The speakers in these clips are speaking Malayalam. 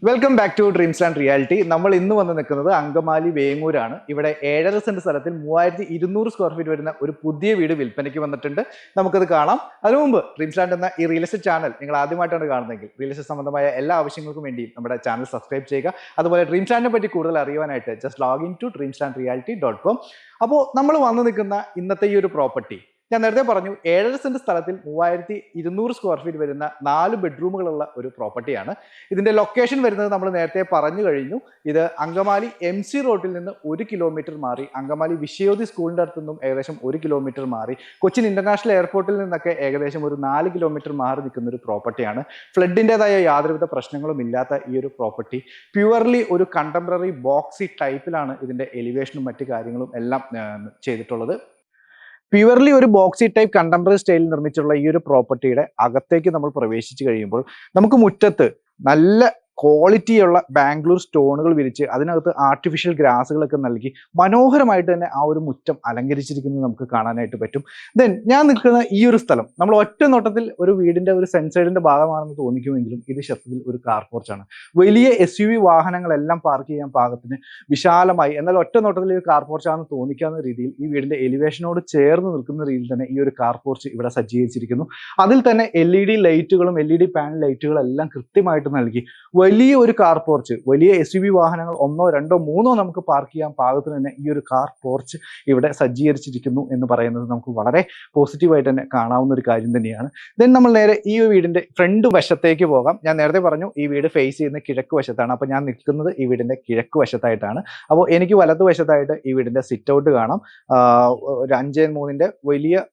Welcome back to dreams and reality. നമ്മൾ ഇന്ന് വന്ന് നിൽക്കുന്നത് അങ്കമാലി വേങ്ങൂരാണ്. ഇവിടെ 7.5 സെന്റ് സ്ഥലത്തിൽ 3200 സ്ക്വയർ ഫീറ്റ് വരുന്ന ഒരു പുതിയ വീട് വിൽപ്പനയ്ക്ക് വന്നിട്ടുണ്ട്. നമുക്കത് കാണാം. അതിനു മുമ്പ് ഡ്രീംസ് ആൻഡ് എന്ന ഈ റിയൽ എസ്റ്റേറ്റ് ചാനൽ നിങ്ങൾ ആദ്യമായിട്ടാണ് കാണുന്നതെങ്കിൽ റിയൽ എസ്റ്റേറ്റ് സംബന്ധമായ എല്ലാ ആവശ്യങ്ങൾക്കും വേണ്ടി നമ്മുടെ ചാനൽ സബ്സ്ക്രൈബ് ചെയ്യുക. അതുപോലെ ഡ്രീംസ് ആൻഡിനെ പറ്റി കൂടുതൽ അറിയുവാനായിട്ട് ജസ്റ്റ് ലോഗിൻ ടു dreamsandreality.com. അപ്പോൾ നമ്മൾ വന്ന് നിൽക്കുന്ന ഇന്നത്തെ ഈ ഒരു പ്രോപ്പർട്ടി ഞാൻ നേരത്തെ പറഞ്ഞു 7.5 സെന്റ് സ്ഥലത്തിൽ 3200 സ്ക്വയർ ഫീറ്റ് വരുന്ന 4 ബെഡ്റൂമുകളുള്ള ഒരു പ്രോപ്പർട്ടിയാണ്. ഇതിന്റെ ലൊക്കേഷൻ വരുന്നത് നമ്മൾ നേരത്തെ പറഞ്ഞു കഴിഞ്ഞു. ഇത് അങ്കമാലി MC റോഡിൽ നിന്ന് 1 കിലോമീറ്റർ മാറി, അങ്കമാലി വിശ്വജ്യോതി സ്കൂളിന്റെ അടുത്തു നിന്നും ഏകദേശം 1 കിലോമീറ്റർ മാറി, കൊച്ചിൻ ഇന്റർനാഷണൽ എയർപോർട്ടിൽ നിന്നൊക്കെ ഏകദേശം ഒരു 4 കിലോമീറ്റർ മാറി നിൽക്കുന്ന ഒരു പ്രോപ്പർട്ടിയാണ്. ഫ്ലഡിൻ്റെതായ യാതൊരുവിധ പ്രശ്നങ്ങളും ഇല്ലാത്ത ഈ ഒരു പ്രോപ്പർട്ടി പ്യുവർലി ഒരു കണ്ടംപററി ബോക്സി ടൈപ്പിലാണ് ഇതിന്റെ എലിവേഷനും മറ്റു കാര്യങ്ങളും എല്ലാം ചെയ്തിട്ടുള്ളത്. പ്യുവർലി ഒരു ബോക്സി ടൈപ്പ് കണ്ടംപററി സ്റ്റൈലിൽ നിർമ്മിച്ചിട്ടുള്ള ഈ ഒരു പ്രോപ്പർട്ടിയുടെ അകത്തേക്ക് നമ്മൾ പ്രവേശിച്ചു കഴിയുമ്പോൾ നമുക്ക് മുറ്റത്ത് നല്ല ക്വാളിറ്റിയുള്ള ബാംഗ്ലൂർ സ്റ്റോണുകൾ വിരിച്ച് അതിനകത്ത് ആർട്ടിഫിഷ്യൽ ഗ്രാസുകളൊക്കെ നൽകി മനോഹരമായിട്ട് തന്നെ ആ ഒരു മുറ്റം അലങ്കരിച്ചിരിക്കുന്നത് നമുക്ക് കാണാനായിട്ട് പറ്റും. ദെൻ ഞാൻ നിൽക്കുന്ന ഈ ഒരു സ്ഥലം നമ്മൾ ഒറ്റ നോട്ടത്തിൽ ഒരു വീടിന്റെ ഒരു സെൻസൈഡിന്റെ ഭാഗമാണെന്ന് തോന്നിക്കുമെങ്കിലും ഇത് ശബ്ദത്തിൽ ഒരു കാർ പോർച്ചാണ്. വലിയ SUV വാഹനങ്ങളെല്ലാം പാർക്ക് ചെയ്യാൻ പാകത്തിന് വിശാലമായി, എന്നാൽ ഒറ്റ നോട്ടത്തിൽ ഒരു കാർ പോർച്ചാണെന്ന് തോന്നിക്കാവുന്ന രീതിയിൽ ഈ വീടിന്റെ എലിവേഷനോട് ചേർന്ന് നിൽക്കുന്ന രീതിയിൽ തന്നെ ഈ ഒരു കാർ പോർച്ച് ഇവിടെ സജ്ജീകരിച്ചിരിക്കുന്നു. അതിൽ തന്നെ LED ലൈറ്റുകളും LED പാനൽ ലൈറ്റുകളും എല്ലാം കൃത്യമായിട്ട് നൽകി വലിയ ഒരു കാർ പോർച്ച്, വലിയ SUV വാഹനങ്ങൾ 1, 2, 3 നമുക്ക് പാർക്ക് ചെയ്യാൻ പാകത്തിന് തന്നെ ഈ ഒരു കാർ പോർച്ച് ഇവിടെ സജ്ജീകരിച്ചിരിക്കുന്നു എന്ന് പറയുന്നത് നമുക്ക് വളരെ പോസിറ്റീവായിട്ട് തന്നെ കാണാവുന്ന ഒരു കാര്യം തന്നെയാണ്. ദെൻ നമ്മൾ നേരെ ഈ വീടിന്റെ ഫ്രണ്ട് വശത്തേക്ക് പോകാം. ഞാൻ നേരത്തെ പറഞ്ഞു ഈ വീട് ഫേസ് ചെയ്യുന്ന കിഴക്ക് വശത്താണ്. അപ്പോൾ ഞാൻ നിൽക്കുന്നത് ഈ വീടിന്റെ കിഴക്ക് വശത്തായിട്ടാണ്. അപ്പോൾ എനിക്ക് വലതുവശത്തായിട്ട് ഈ വീടിന്റെ സിറ്റ് ഔട്ട് കാണാം. ഒരു 5x3 വലിയ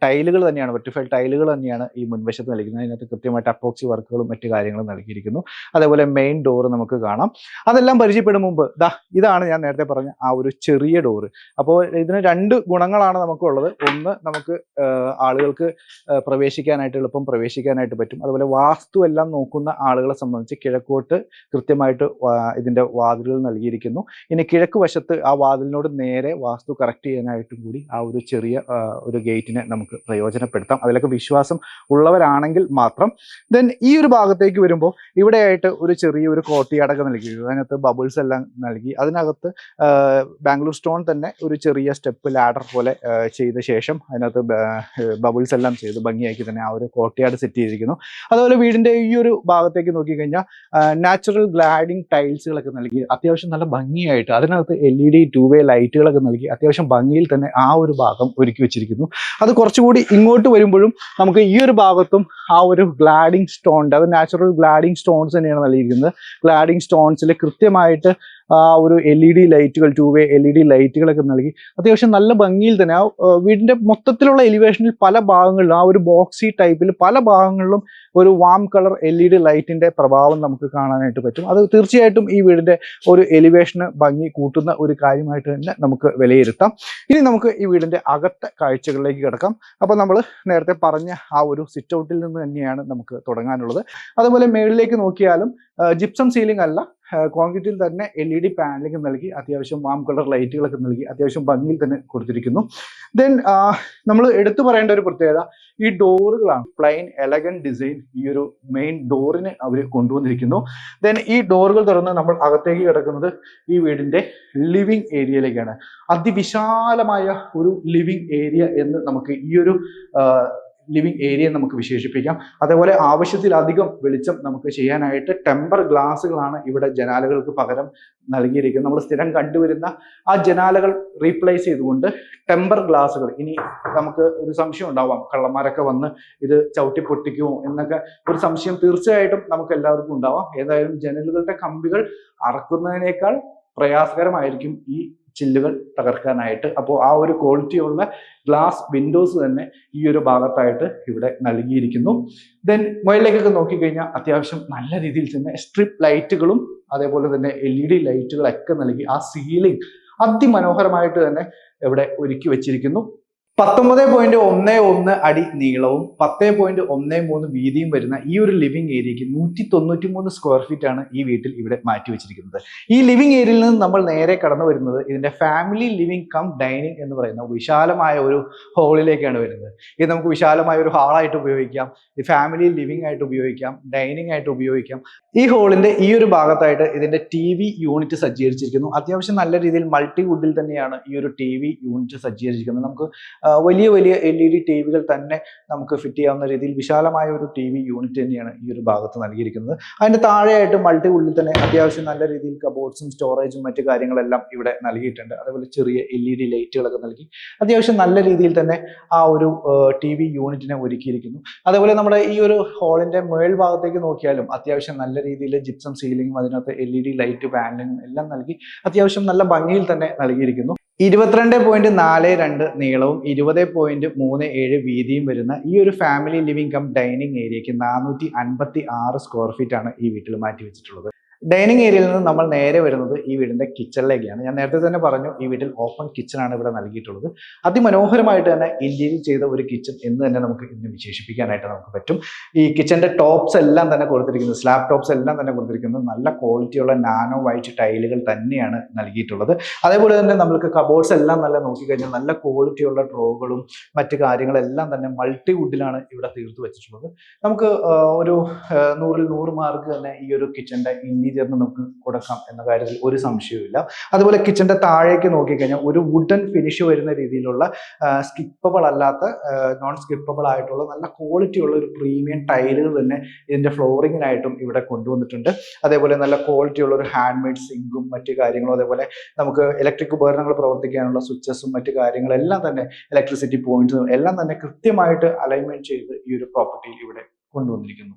ടൈലുകൾ തന്നെയാണ്, വെർട്ടിഫൈഡ് ടൈലുകൾ തന്നെയാണ് ഈ മുൻവശത്ത് നൽകുന്നത്. അതിനകത്ത് കൃത്യമായിട്ട് അപ്പോക്സി വർക്കുകളും മറ്റു കാര്യങ്ങളും നൽകിയിരിക്കുന്നു. അതേപോലെ മെയിൻ ഡോറ് നമുക്ക് കാണാം. അതെല്ലാം പരിചയപ്പെടും മുമ്പ് ഇതാണ് ഞാൻ നേരത്തെ പറഞ്ഞ ആ ഒരു ചെറിയ ഡോറ്. അപ്പോൾ ഇതിന് 2 ഗുണങ്ങളാണ് നമുക്കുള്ളത്. ഒന്ന്, നമുക്ക് ആളുകൾക്ക് പ്രവേശിക്കാനായിട്ട് എളുപ്പം പ്രവേശിക്കാനായിട്ട് പറ്റും. അതുപോലെ വാസ്തു എല്ലാം നോക്കുന്ന ആളുകളെ സംബന്ധിച്ച് കിഴക്കോട്ട് കൃത്യമായിട്ട് ഇതിന്റെ വാതിലുകൾ നൽകിയിരിക്കുന്നു. ഇനി കിഴക്ക് വശത്ത് ആ വാതിലിനോട് നേരെ വാസ്തു കറക്റ്റ് ചെയ്യാനായിട്ടും കൂടി ആ ഒരു ചെറിയ ഒരു ഗേറ്റിനെ നമുക്ക് പ്രയോജനപ്പെടുത്താം. അതിലൊക്കെ വിശ്വാസം ഉള്ളവരാണെങ്കിൽ മാത്രം. ദെൻ ഈ ഒരു ഭാഗത്തേക്ക് വരുമ്പോൾ ഇവിടെയായിട്ട് ഒരു ചെറിയൊരു കോട്ടിയാടൊക്കെ നൽകി, അതിനകത്ത് ബബിൾസ് എല്ലാം നൽകി, അതിനകത്ത് ബാംഗ്ലൂർ സ്റ്റോൺ തന്നെ ഒരു ചെറിയ സ്റ്റെപ്പ് ലാഡർ പോലെ ചെയ്ത ശേഷം അതിനകത്ത് ബബിൾസ് എല്ലാം ചെയ്ത് ഭംഗിയാക്കി തന്നെ ആ ഒരു കോട്ടിയാട് സെറ്റ് ചെയ്തിരിക്കുന്നു. അതുപോലെ വീടിന്റെ ഈ ഒരു ഭാഗത്തേക്ക് നോക്കിക്കഴിഞ്ഞാൽ നാച്ചുറൽ ഗ്ലാഡിംഗ് ടൈൽസുകളൊക്കെ നൽകി അത്യാവശ്യം നല്ല ഭംഗിയായിട്ട് അതിനകത്ത് LED 2-way ലൈറ്റുകളൊക്കെ നൽകി അത്യാവശ്യം ഭംഗിയിൽ തന്നെ ആ ഒരു ഭാഗം ഒരുക്കി വെച്ചിരിക്കുന്നു. അത് കുറച്ചുകൂടി ഇങ്ങോട്ട് വരുമ്പോഴും നമുക്ക് ഈ ഒരു ഭാഗത്തും ആ ഒരു ഗ്ലാഡിംഗ് സ്റ്റോൺ, അത് നാച്ചുറൽ ഗ്ലാഡിംഗ് സ്റ്റോൺസ് തന്നെയാണ് നൽകിയിരിക്കുന്നത്. ഗ്ലാഡിംഗ് സ്റ്റോൺസിൽ കൃത്യമായിട്ട് ആ ഒരു LED ലൈറ്റുകൾ, 2-way LED ലൈറ്റുകളൊക്കെ നൽകി അത്യാവശ്യം നല്ല ഭംഗിയിൽ തന്നെ ആ വീടിന്റെ മൊത്തത്തിലുള്ള എലിവേഷനിൽ പല ഭാഗങ്ങളിലും ആ ഒരു ബോക്സി ടൈപ്പിൽ പല ഭാഗങ്ങളിലും ഒരു വാം കളർ LED ലൈറ്റിന്റെ പ്രഭാവം നമുക്ക് കാണാനായിട്ട് പറ്റും. അത് തീർച്ചയായിട്ടും ഈ വീടിന്റെ ഒരു എലിവേഷന് ഭംഗി കൂട്ടുന്ന ഒരു കാര്യമായിട്ട് തന്നെ നമുക്ക് വിലയിരുത്താം. ഇനി നമുക്ക് ഈ വീടിന്റെ അകത്തെ കാഴ്ചകളിലേക്ക് കിടക്കാം. അപ്പോൾ നമ്മൾ നേരത്തെ പറഞ്ഞ ആ ഒരു സിറ്റ് ഔട്ടിൽ നിന്ന് തന്നെയാണ് നമുക്ക് തുടങ്ങാനുള്ളത്. അതുപോലെ മേളിലേക്ക് നോക്കിയാലും ജിപ്സം സീലിംഗ് അല്ല, കോൺക്രീറ്റിൽ തന്നെ LED പാനലിംഗ് നൽകി അത്യാവശ്യം വാം കളർ ലൈറ്റുകളൊക്കെ നൽകി അത്യാവശ്യം ഭംഗിയിൽ തന്നെ കൊടുത്തിരിക്കുന്നു. ദെൻ നമ്മൾ എടുത്തു പറയേണ്ട ഒരു പ്രത്യേകത ഈ ഡോറുകളാണ്. പ്ലെയിൻ എലഗന്റ് ഡിസൈൻ ഈ ഒരു മെയിൻ ഡോറിന് അവർ കൊണ്ടുവന്നിരിക്കുന്നു. ദെൻ ഈ ഡോറുകൾ തുറന്ന് നമ്മൾ അകത്തേക്ക് കിടക്കുന്നത് ഈ വീടിന്റെ ലിവിംഗ് ഏരിയയിലേക്കാണ്. അതിവിശാലമായ ഒരു ലിവിംഗ് ഏരിയ എന്ന് നമുക്ക് ഈ ഒരു ലിവിംഗ് ഏരിയ നമുക്ക് വിശേഷിപ്പിക്കാം. അതേപോലെ ആവശ്യത്തിലധികം വെളിച്ചം നമുക്ക് ചെയ്യാനായിട്ട് ടെമ്പർ ഗ്ലാസുകളാണ് ഇവിടെ ജനാലകൾക്ക് പകരം നൽകിയിരിക്കുന്നത്. നമ്മൾ സ്ഥിരം കണ്ടുവരുന്ന ആ ജനാലകൾ റീപ്ലേസ് ചെയ്തുകൊണ്ട് ടെമ്പർ ഗ്ലാസുകൾ. ഇനി നമുക്ക് ഒരു സംശയം ഉണ്ടാവാം, കള്ളന്മാരൊക്കെ വന്ന് ഇത് ചവിട്ടി പൊട്ടിക്കുമോ എന്നൊക്കെ ഒരു സംശയം തീർച്ചയായിട്ടും നമുക്ക് എല്ലാവർക്കും ഉണ്ടാവാം. ഏതായാലും ജനലുകളുടെ കമ്പികൾ അറക്കുന്നതിനേക്കാൾ പ്രയാസകരമായിരിക്കും ഈ ചില്ലുകൾ തകർക്കാനായിട്ട്. അപ്പോൾ ആ ഒരു ക്വാളിറ്റിയുള്ള ഗ്ലാസ് വിൻഡോസ് തന്നെ ഈ ഒരു ഭാഗത്തായിട്ട് ഇവിടെ നൽകിയിരിക്കുന്നു. ദെൻ മുകളിലേക്കൊക്കെ നോക്കിക്കഴിഞ്ഞാൽ അത്യാവശ്യം നല്ല രീതിയിൽ തന്നെ സ്ട്രിപ്പ് ലൈറ്റുകളും അതേപോലെ തന്നെ LED ലൈറ്റുകളൊക്കെ നൽകി ആ സീലിംഗ് അതിമനോഹരമായിട്ട് തന്നെ ഇവിടെ ഒരുക്കി വെച്ചിരിക്കുന്നു. 19.11 അടി നീളവും 10.13 വീതിയും വരുന്ന ഈ ഒരു ലിവിംഗ് ഏരിയയ്ക്ക് 193 സ്ക്വയർ ഫീറ്റ് ആണ് ഈ വീട്ടിൽ ഇവിടെ മാറ്റി വെച്ചിരിക്കുന്നത്. ഈ ലിവിംഗ് ഏരിയയിൽ നിന്ന് നമ്മൾ നേരെ കടന്നു വരുന്നത് ഇതിന്റെ ഫാമിലി ലിവിംഗ് കം ഡൈനിങ് എന്ന് പറയുന്ന വിശാലമായ ഒരു ഹാളിലേക്കാണ് വരുന്നത്. ഇത് നമുക്ക് വിശാലമായ ഒരു ഹാളായിട്ട് ഉപയോഗിക്കാം, ഫാമിലി ലിവിംഗ് ആയിട്ട് ഉപയോഗിക്കാം, ഡൈനിങ് ആയിട്ട് ഉപയോഗിക്കാം. ഈ ഹാളിന്റെ ഈ ഒരു ഭാഗത്തായിട്ട് ഇതിന്റെ TV യൂണിറ്റ് സജ്ജീകരിച്ചിരിക്കുന്നു. അത്യാവശ്യം നല്ല രീതിയിൽ മൾട്ടിവുഡിൽ തന്നെയാണ് ഈ ഒരു TV യൂണിറ്റ് സജ്ജീകരിച്ചിരിക്കുന്നത്. നമുക്ക് വലിയ വലിയ LED ടിവികൾ തന്നെ നമുക്ക് ഫിറ്റ് ചെയ്യാവുന്ന രീതിയിൽ വിശാലമായ ഒരു TV യൂണിറ്റ് തന്നെയാണ് ഈ ഒരു ഭാഗത്ത് നൽകിയിരിക്കുന്നത്. അതിന്റെ താഴെയായിട്ട് മൾട്ടിവുഡിൽ തന്നെ അത്യാവശ്യം നല്ല രീതിയിൽ കബോർഡ്സും സ്റ്റോറേജും മറ്റു കാര്യങ്ങളെല്ലാം ഇവിടെ നൽകിയിട്ടുണ്ട്. അതേപോലെ ചെറിയ LED ലൈറ്റുകളൊക്കെ നൽകി അത്യാവശ്യം നല്ല രീതിയിൽ തന്നെ ആ ഒരു TV യൂണിറ്റിനെ ഒരുക്കിയിരിക്കുന്നു. അതേപോലെ നമ്മുടെ ഈ ഒരു ഹാളിന്റെ മേൽഭാഗത്തേക്ക് നോക്കിയാലും അത്യാവശ്യം നല്ല രീതിയിൽ ജിപ്സം സീലിംഗും അതിനകത്ത് LED ലൈറ്റ് പാനലിങ്ങും എല്ലാം നൽകി അത്യാവശ്യം നല്ല ഭംഗിയിൽ തന്നെ നൽകിയിരിക്കുന്നു. 22.42 നീളവും 20.37 വീതിയും വരുന്ന ഈ ഒരു ഫാമിലി ലിവിംഗ് കം ഡൈനിങ് ഏരിയയ്ക്ക് 456 സ്ക്വയർ ഫീറ്റ് ആണ് ഈ വീട്ടിൽ മാറ്റി വെച്ചിട്ടുള്ളത്. ഡൈനിങ് ഏരിയയിൽ നിന്ന് നമ്മൾ നേരെ വരുന്നത് ഈ വീടിന്റെ കിച്ചണിലേക്കാണ്. ഞാൻ നേരത്തെ തന്നെ പറഞ്ഞു, ഈ വീട്ടിൽ ഓപ്പൺ കിച്ചൺ ആണ് ഇവിടെ നൽകിയിട്ടുള്ളത്. അതിമനോഹരമായിട്ട് തന്നെ ഇന്റീരിയർ ചെയ്ത ഒരു കിച്ചൺ എന്ന് തന്നെ നമുക്ക് ഇന്ന് വിശേഷിപ്പിക്കാനായിട്ട് നമുക്ക് പറ്റും. ഈ കിച്ചന്റെ ടോപ്സ് എല്ലാം തന്നെ കൊടുത്തിരിക്കുന്നത്, സ്ലാബ് ടോപ്സ് എല്ലാം തന്നെ കൊടുത്തിരിക്കുന്നത് നല്ല ക്വാളിറ്റിയുള്ള നാനോ വൈറ്റ് ടൈലുകൾ തന്നെയാണ് നൽകിയിട്ടുള്ളത്. അതേപോലെ തന്നെ നമുക്ക് കബോർഡ്സ് എല്ലാം നല്ല നോക്കിക്കഴിഞ്ഞാൽ നല്ല ക്വാളിറ്റിയുള്ള ഡ്രോകളും മറ്റു കാര്യങ്ങളെല്ലാം തന്നെ മൾട്ടിവുഡിലാണ് ഇവിടെ തീർത്ത് വെച്ചിട്ടുള്ളത്. നമുക്ക് ഒരു 100-ൽ 100 മാർക്ക് തന്നെ ഈ ഒരു കിച്ചന്റെ ഇന്റീരിയറിന് നമുക്ക് കൊടുക്കാം എന്ന കാര്യത്തിൽ ഒരു സംശയവുമില്ല. അതുപോലെ കിച്ചന്റെ താഴേക്ക് നോക്കിക്കഴിഞ്ഞാൽ ഒരു വുഡൻ ഫിനിഷ് വരുന്ന രീതിയിലുള്ള സ്കിപ്പബിൾ അല്ലാത്ത നോൺ സ്കിപ്പബിൾ ആയിട്ടുള്ള നല്ല ക്വാളിറ്റി ഉള്ള ഒരു പ്രീമിയം ടൈലുകൾ തന്നെ ഇതിന്റെ ഫ്ലോറിങ്ങിനായിട്ടും ഇവിടെ കൊണ്ടുവന്നിട്ടുണ്ട്. അതേപോലെ നല്ല ക്വാളിറ്റി ഉള്ള ഒരു ഹാൻഡ് മെയ്ഡ് സിങ്കും മറ്റു കാര്യങ്ങളും, അതേപോലെ നമുക്ക് ഇലക്ട്രിക് ഉപകരണങ്ങൾ പ്രവർത്തിക്കാനുള്ള സ്വിച്ചസും മറ്റു കാര്യങ്ങളെല്ലാം തന്നെ ഇലക്ട്രിസിറ്റി പോയിന്റ്സും എല്ലാം തന്നെ കൃത്യമായിട്ട് അലൈൻമെന്റ് ചെയ്ത് ഈ ഒരു പ്രോപ്പർട്ടിയിൽ ഇവിടെ കൊണ്ടുവന്നിരിക്കുന്നു.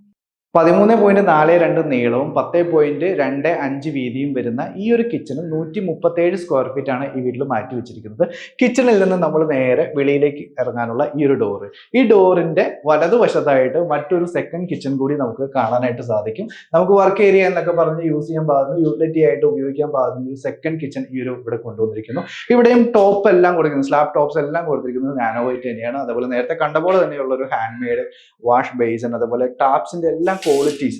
13.42 നീളവും 10.25 വീതിയും വരുന്ന ഈ ഒരു കിച്ചണ് 137 സ്ക്വയർ ഫീറ്റ് ആണ് ഈ വീട്ടിൽ മാറ്റി വെച്ചിരിക്കുന്നത്. കിച്ചണിൽ നിന്ന് നമ്മൾ നേരെ വെളിയിലേക്ക് ഇറങ്ങാനുള്ള ഈ ഒരു ഡോറ്, ഈ ഡോറിന്റെ വലതുവശത്തായിട്ട് മറ്റൊരു സെക്കൻഡ് കിച്ചൺ കൂടി നമുക്ക് കാണാനായിട്ട് സാധിക്കും. നമുക്ക് വർക്ക് ഏരിയ എന്നൊക്കെ പറഞ്ഞ് യൂസ് ചെയ്യാൻ പാകുന്ന, യൂട്ടിലിറ്റി ആയിട്ട് ഉപയോഗിക്കാൻ പാകുന്ന ഒരു സെക്കൻഡ് കിച്ചൺ ഈ ഒരു ഇവിടെ കൊണ്ടുവന്നിരിക്കുന്നു. ഇവിടെയും ടോപ്പ് എല്ലാം കൊടുക്കുന്നത്, സ്ലാബ് ടോപ്സ് എല്ലാം കൊടുത്തിരിക്കുന്നത് നാനോ വൈറ്റ് തന്നെയാണ്. അതുപോലെ നേരത്തെ കണ്ട പോലെ തന്നെയുള്ള ഒരു ഹാൻഡ് മെയ്ഡ് വാഷ് ബേസിൻ, അതുപോലെ ടാപ്സിന്റെ എല്ലാം ക്വാളിറ്റീസ്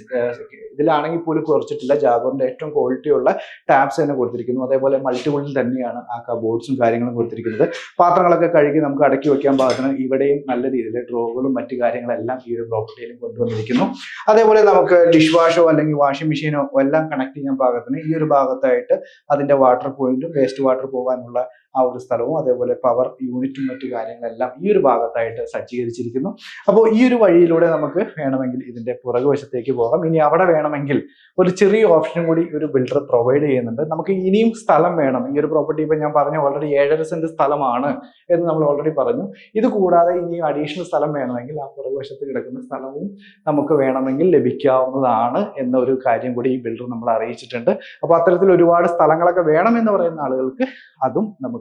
ഇതിലാണെങ്കിൽ പോലും കുറച്ചിട്ടില്ല. ജാഗോറിന്റെ ഏറ്റവും ക്വാളിറ്റി ഉള്ള ടാപ്സ് തന്നെ കൊടുത്തിരിക്കുന്നു. അതേപോലെ മൾട്ടിവുഡിൽ തന്നെയാണ് ആ കബോർഡ്സും കാര്യങ്ങളും കൊടുത്തിരിക്കുന്നത്. പാത്രങ്ങളൊക്കെ കഴുകി നമുക്ക് അടക്കി വെക്കാൻ പാകത്തിന് ഇവിടെയും നല്ല രീതിയിൽ ഡ്രോകളും മറ്റു കാര്യങ്ങളെല്ലാം ഈ ഒരു പ്രോപ്പർട്ടിയിലും കൊണ്ടുവന്നിരിക്കുന്നു. അതേപോലെ നമുക്ക് ഡിഷ് വാഷോ അല്ലെങ്കിൽ വാഷിംഗ് മെഷീനോ എല്ലാം കണക്ട് ചെയ്യാൻ പാകത്തിന് ഈ ഒരു ഭാഗത്തായിട്ട് അതിന്റെ വാട്ടർ പോയിന്റും വേസ്റ്റ് വാട്ടർ പോകാനുള്ള ആ ഒരു സ്ഥലവും അതേപോലെ പവർ യൂണിറ്റും മറ്റു കാര്യങ്ങളെല്ലാം ഈ ഒരു ഭാഗത്തായിട്ട് സജ്ജീകരിച്ചിരിക്കുന്നു. അപ്പോൾ ഈ ഒരു വഴിയിലൂടെ നമുക്ക് വേണമെങ്കിൽ ഇതിന്റെ പുറകുവശത്തേക്ക് പോകാം. ഇനി അവിടെ വേണമെങ്കിൽ ഒരു ചെറിയ ഓപ്ഷനും കൂടി ഒരു ബിൽഡർ പ്രൊവൈഡ് ചെയ്യുന്നുണ്ട്. നമുക്ക് ഇനിയും സ്ഥലം വേണം, ഈ ഒരു പ്രോപ്പർട്ടി ഇപ്പൊ ഞാൻ പറഞ്ഞു ഓൾറെഡി 7.5 സെന്റ് സ്ഥലമാണ് എന്ന് നമ്മൾ ഓൾറെഡി പറഞ്ഞു. ഇത് കൂടാതെ ഇനിയും അഡീഷണൽ സ്ഥലം വേണമെങ്കിൽ ആ പുറകുവശത്ത് കിടക്കുന്ന സ്ഥലവും നമുക്ക് വേണമെങ്കിൽ ലഭിക്കാവുന്നതാണ് എന്ന ഒരു കാര്യം കൂടി ഈ ബിൽഡർ നമ്മൾ അറിയിച്ചിട്ടുണ്ട്. അപ്പോൾ അത്തരത്തിൽ ഒരുപാട് സ്ഥലങ്ങളൊക്കെ വേണമെന്ന് പറയുന്ന ആളുകൾക്ക് അതും നമുക്ക്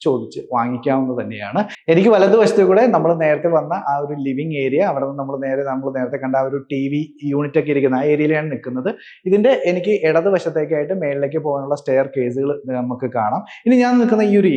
ചോദിച്ച് വാങ്ങിക്കാവുന്നത് തന്നെയാണ്. എനിക്ക് വലതുവശത്ത് കൂടെ നമ്മൾ നേരത്തെ വന്ന ആ ഒരു ലിവിംഗ് ഏരിയ, അവിടെ നിന്ന് നമ്മൾ നേരത്തെ കണ്ട ആ ഒരു TV യൂണിറ്റ് ഒക്കെ ഇരിക്കുന്ന ആ ഏരിയയിലാണ് നിൽക്കുന്നത്. ഇതിന്റെ എനിക്ക് ഇടതുവശത്തേക്കായിട്ട് മേളിലേക്ക് പോകാനുള്ള സ്റ്റെയർ കേസുകൾ നമുക്ക് കാണാം. ഇനി ഞാൻ നിൽക്കുന്ന ഈ ഒരു